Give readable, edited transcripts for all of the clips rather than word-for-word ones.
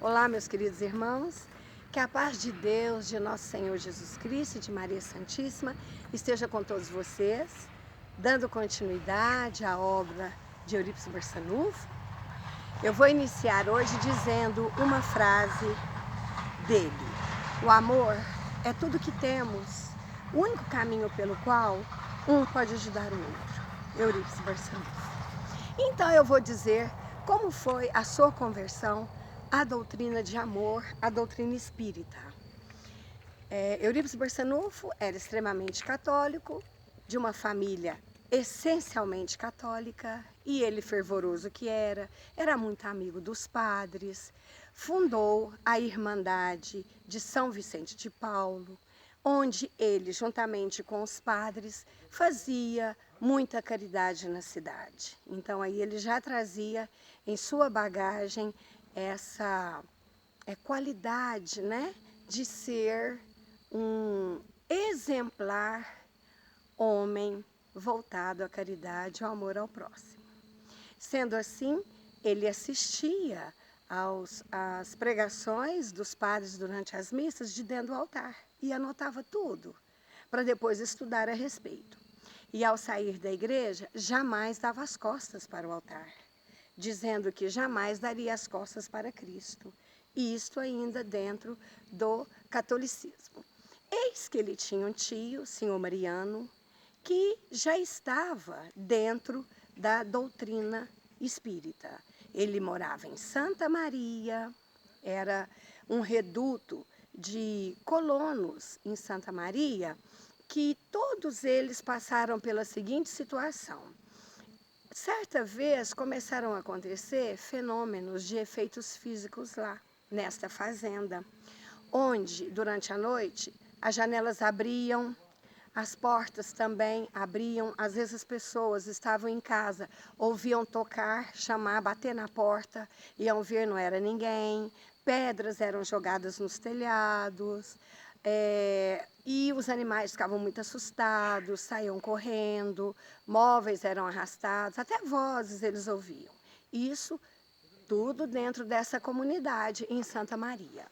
Olá, meus queridos irmãos, que a paz de Deus, de nosso Senhor Jesus Cristo e de Maria Santíssima esteja com todos vocês, dando continuidade à obra de Eurípides Barçanufo. Eu vou iniciar hoje dizendo uma frase dele: o amor é tudo que temos, o único caminho pelo qual um pode ajudar o outro. Eurípides Barçanufo. Então eu vou dizer como foi a sua conversão à doutrina de amor, à doutrina espírita. Eurípides Barçanufo era extremamente católico, de uma família essencialmente católica, e ele, fervoroso que era muito amigo dos padres, fundou a Irmandade de São Vicente de Paulo, onde ele, juntamente com os padres, fazia muita caridade na cidade. Então aí ele já trazia em sua bagagem essa qualidade, né, de ser um exemplar homem voltado à caridade, ao amor ao próximo. Sendo assim, ele assistia às pregações dos padres durante as missas de dentro do altar e anotava tudo, para depois estudar a respeito. E ao sair da igreja, jamais dava as costas para o altar, dizendo que jamais daria as costas para Cristo. E isto ainda dentro do catolicismo. Eis que ele tinha um tio, senhor Mariano, que já estava dentro da doutrina espírita. Ele morava em Santa Maria, era um reduto de colonos em Santa Maria, que todos eles passaram pela seguinte situação. Certa vez começaram a acontecer fenômenos de efeitos físicos lá, nesta fazenda, onde, durante a noite, as janelas abriam, as portas também abriam, às vezes as pessoas estavam em casa, ouviam tocar, chamar, bater na porta, iam ver, não era ninguém, pedras eram jogadas nos telhados, e os animais ficavam muito assustados, saíam correndo, móveis eram arrastados, até vozes eles ouviam. Isso tudo dentro dessa comunidade em Santa Maria.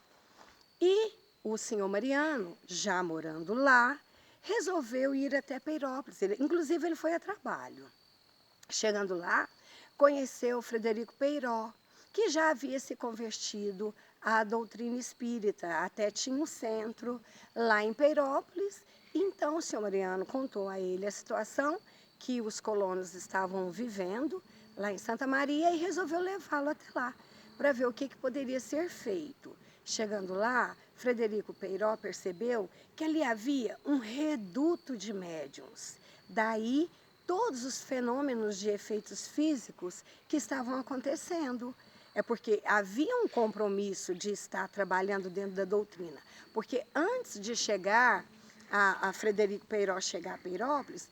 E o senhor Mariano, já morando lá, resolveu ir até Peirópolis. Inclusive, ele foi a trabalho. Chegando lá, conheceu Frederico Peiró, que já havia se convertido à doutrina espírita. Até tinha um centro lá em Peirópolis. Então, o senhor Mariano contou a ele a situação que os colonos estavam vivendo lá em Santa Maria e resolveu levá-lo até lá, para ver o que poderia ser feito. Chegando lá, Frederico Peiró percebeu que ali havia um reduto de médiuns. Daí, todos os fenômenos de efeitos físicos que estavam acontecendo. É porque havia um compromisso de estar trabalhando dentro da doutrina. Porque antes de chegar a Frederico Peiró chegar a Peirópolis,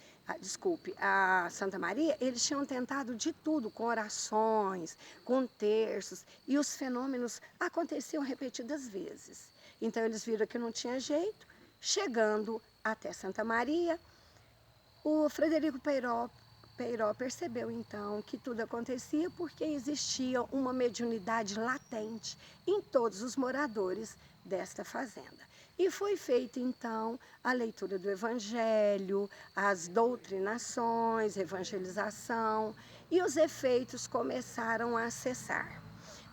a Santa Maria, eles tinham tentado de tudo, com orações, com terços, e os fenômenos aconteciam repetidas vezes. Então eles viram que não tinha jeito, chegando até Santa Maria, o Frederico Peiró percebeu então que tudo acontecia porque existia uma mediunidade latente em todos os moradores desta fazenda. E foi feita então a leitura do Evangelho, as doutrinações, evangelização, e os efeitos começaram a cessar.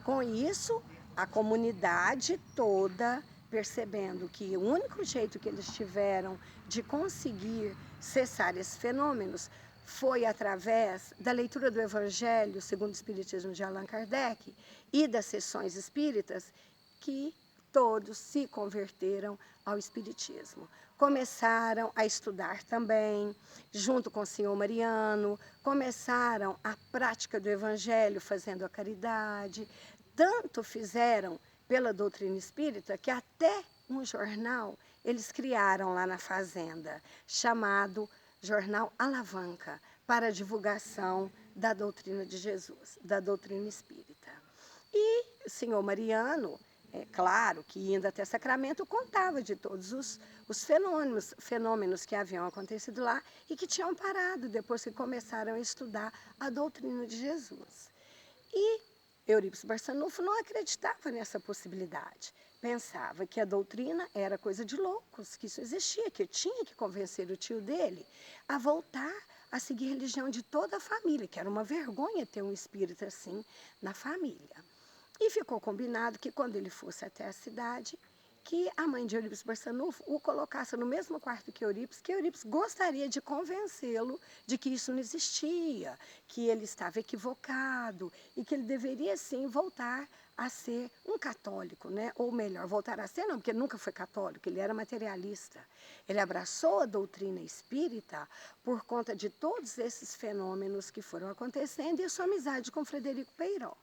Com isso, a comunidade toda, percebendo que o único jeito que eles tiveram de conseguir cessar esses fenômenos foi através da leitura do Evangelho segundo o Espiritismo de Allan Kardec e das sessões espíritas, que todos se converteram ao Espiritismo. Começaram a estudar também, junto com o senhor Mariano, começaram a prática do Evangelho fazendo a caridade. Tanto fizeram pela doutrina espírita que até um jornal eles criaram lá na fazenda, chamado Jornal Alavanca, para a divulgação da doutrina de Jesus, da doutrina espírita. E o senhor Mariano, é claro que indo até Sacramento, contava de todos os fenômenos que haviam acontecido lá e que tinham parado depois que começaram a estudar a doutrina de Jesus. E Eurípides Barçanufo não acreditava nessa possibilidade. Pensava que a doutrina era coisa de loucos, que isso existia, que tinha que convencer o tio dele a voltar a seguir a religião de toda a família, que era uma vergonha ter um espírito assim na família. E ficou combinado que quando ele fosse até a cidade, que a mãe de Eurípides Barçanufo o colocasse no mesmo quarto que Eurípides gostaria de convencê-lo de que isso não existia, que ele estava equivocado e que ele deveria sim voltar a ser um católico, né? Ou melhor, voltar a ser não, porque ele nunca foi católico, ele era materialista. Ele abraçou a doutrina espírita por conta de todos esses fenômenos que foram acontecendo e a sua amizade com Frederico Peiró.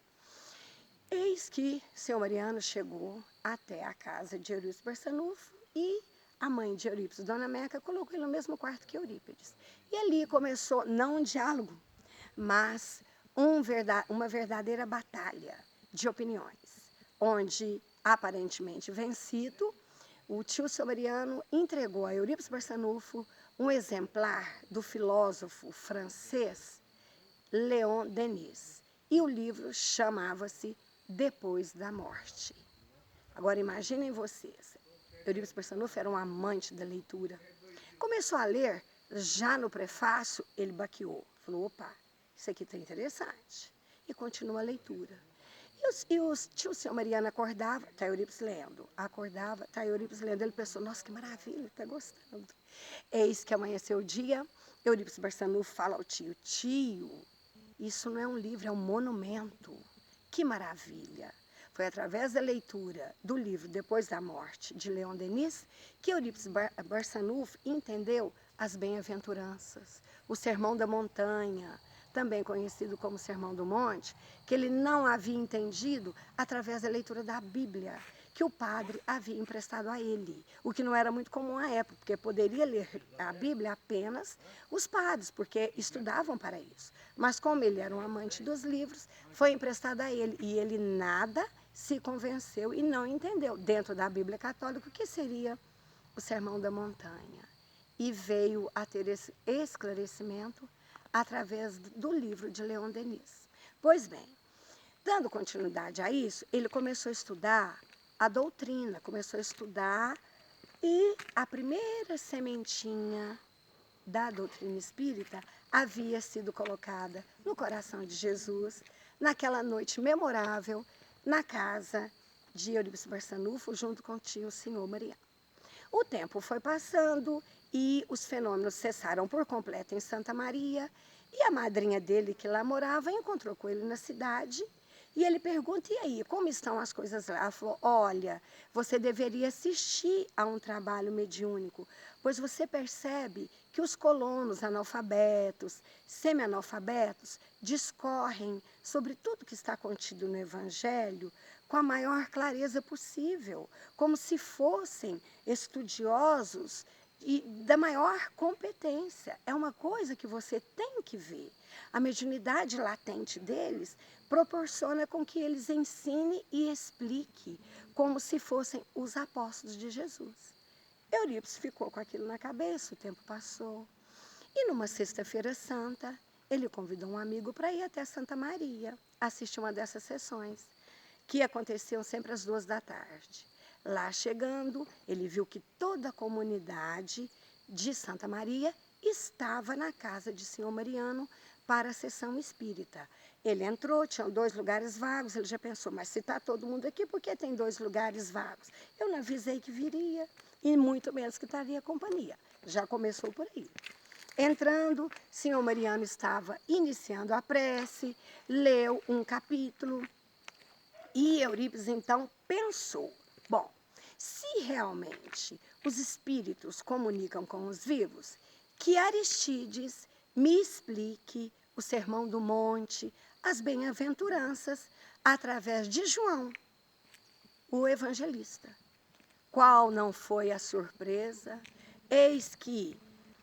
Eis que seu Mariano chegou até a casa de Eurípides Barçanufo e a mãe de Eurípides, Dona Meca, colocou ele no mesmo quarto que Eurípides. E ali começou, não um diálogo, mas uma verdadeira batalha de opiniões, onde, aparentemente vencido, o tio seu Mariano entregou a Eurípides Barçanufo um exemplar do filósofo francês Leon Denis. E o livro chamava-se Depois da Morte. Agora imaginem vocês, Eurípides Barçanufo era um amante da leitura. Começou a ler, já no prefácio ele baqueou, falou, opa, isso aqui está interessante. E continua a leitura. E o tio seu Mariano acordava, está Eurípides lendo, acordava, está Eurípides lendo. Ele pensou, nossa, que maravilha, está gostando. Eis que amanheceu o dia, Eurípides Barçanufo fala ao tio, tio, isso não é um livro, é um monumento. Que maravilha! Foi através da leitura do livro Depois da Morte, de Leon Denis, que Eurípides Barçanufo entendeu as bem-aventuranças, o Sermão da Montanha, também conhecido como Sermão do Monte, que ele não havia entendido através da leitura da Bíblia, que o padre havia emprestado a ele, o que não era muito comum à época, porque poderia ler a Bíblia apenas os padres, porque estudavam para isso. Mas como ele era um amante dos livros, foi emprestado a ele, e ele nada se convenceu e não entendeu, dentro da Bíblia católica, o que seria o Sermão da Montanha. E veio a ter esse esclarecimento através do livro de Leon Denis. Pois bem, dando continuidade a isso, ele começou a estudar a doutrina, começou a estudar e a primeira sementinha da doutrina espírita havia sido colocada no coração de Jesus naquela noite memorável na casa de Eurípides Barçanufo junto com o tio senhor Mariano. O tempo foi passando e os fenômenos cessaram por completo em Santa Maria e a madrinha dele que lá morava encontrou com ele na cidade. E ele pergunta, e aí, como estão as coisas lá? Ela falou, olha, você deveria assistir a um trabalho mediúnico, pois você percebe que os colonos analfabetos, semi-analfabetos, discorrem sobre tudo que está contido no Evangelho com a maior clareza possível, como se fossem estudiosos e da maior competência. É uma coisa que você tem que ver. A mediunidade latente deles proporciona com que eles ensinem e expliquem como se fossem os apóstolos de Jesus. Eurípides ficou com aquilo na cabeça, o tempo passou. E numa sexta-feira santa, ele convidou um amigo para ir até Santa Maria, assistir uma dessas sessões, que aconteciam sempre às 14h. Lá chegando, ele viu que toda a comunidade de Santa Maria estava na casa de senhor Mariano para a sessão espírita. Ele entrou, tinham 2 lugares vagos, ele já pensou, mas se está todo mundo aqui, por que tem 2 lugares vagos? Eu não avisei que viria, e muito menos que estaria companhia. Já começou por aí. Entrando, senhor Mariano estava iniciando a prece, leu um capítulo, e Eurípides então pensou, bom, se realmente os espíritos comunicam com os vivos, que Aristides me explique o Sermão do Monte, as bem-aventuranças, através de João, o evangelista. Qual não foi a surpresa? Eis que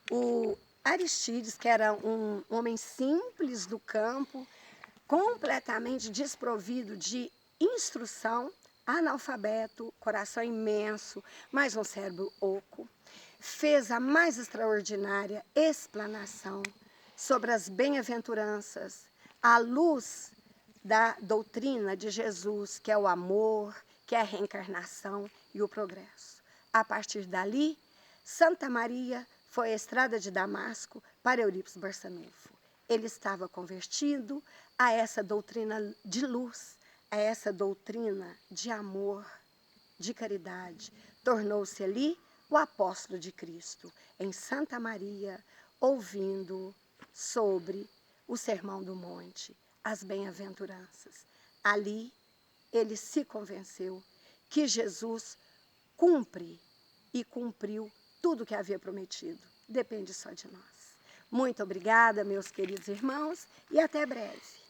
o Aristides, que era um homem simples do campo, completamente desprovido de instrução, analfabeto, coração imenso, mas um cérebro oco, fez a mais extraordinária explanação sobre as bem-aventuranças, à luz da doutrina de Jesus, que é o amor, que é a reencarnação e o progresso. A partir dali, Santa Maria foi a estrada de Damasco para Eurípides Barçanufo. Ele estava convertido a essa doutrina de luz, a essa doutrina de amor, de caridade. Tornou-se ali o apóstolo de Cristo, em Santa Maria, ouvindo sobre o Sermão do Monte, as bem-aventuranças. Ali, ele se convenceu que Jesus cumpre e cumpriu tudo o que havia prometido. Depende só de nós. Muito obrigada, meus queridos irmãos, e até breve.